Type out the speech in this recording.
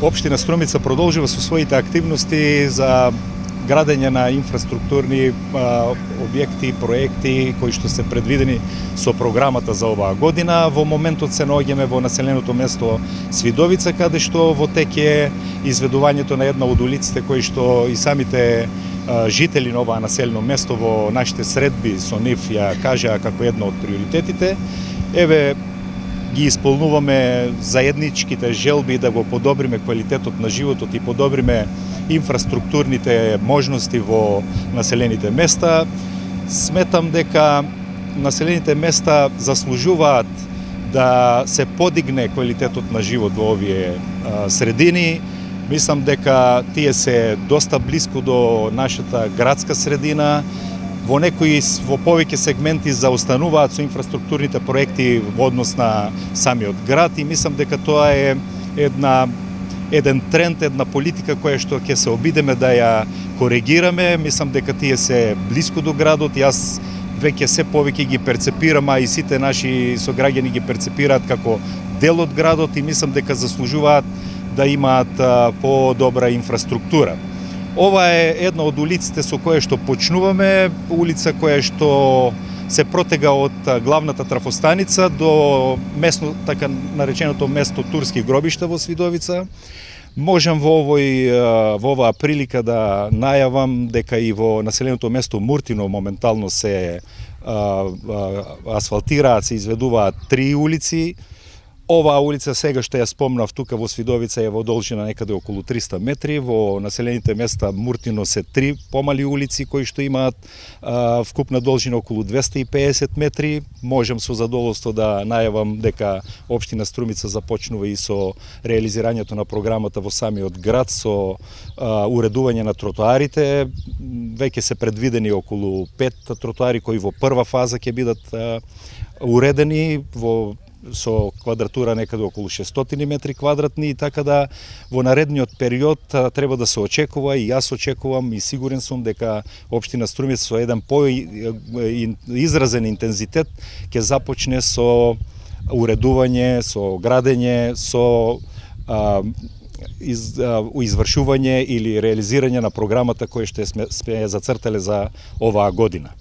Општина Струмица продолжува со своите активности за градење на инфраструктурни објекти, проекти кои што се предвидени со програмата за оваа година. Во моментот се наоѓаме во населеното место Свидовица, каде што во тек е изведувањето на една од улиците кои што и самите жители на оваа населено место во нашите средби со нив ја кажаа како едно од приоритетите. Еве ги исполнуваме заедничките желби да го подобриме квалитетот на животот и подобриме инфраструктурните можности во населените места. Сметам дека населените места заслужуваат да се подигне квалитетот на живот во овие средини. Мислам дека тие се доста блиску до нашата градска средина. Во повеќе сегменти заостануваат со инфраструктурните проекти во однос на самиот град и мислам дека тоа е еден тренд, една политика која што ќе се обидеме да ја коригираме. Мислам дека тие се блиску до градот. Јас веќе се повеќе ги перцепирам, а и сите наши сограѓани ги перцепираат како дел од градот и мислам дека заслужуваат да имаат по-добра инфраструктура. Ова е една од улиците со која што почнуваме, улица која што се протега од главната трафостаница до место, така нареченото место Турски гробишта во Свидовица. Можам во оваа прилика да најавам дека и во населеното место Муртино моментално се асфалтираат, се изведуваат 3 улици. Оваа улица сега што ја спомнав тука во Свидовица е во должина некаде околу 300 метри, во населените места Муртино се 3 помали улици кои што имаат вкупна должина околу 250 метри. Можам со задоволство да најавам дека општина Струмица започнува и со реализирањето на програмата во самиот град со уредување на тротоарите. Веќе се предвидени околу 5 тротоари кои во прва фаза ќе бидат уредени со квадратура некаде околу 600 метри квадратни, и така да во наредниот период треба да се очекува и јас очекувам и сигурен сум дека општина Струмица со еден изразен интензитет ќе започне со уредување, со градење, со извршување или реализирање на програмата која што сме зацртале за оваа година.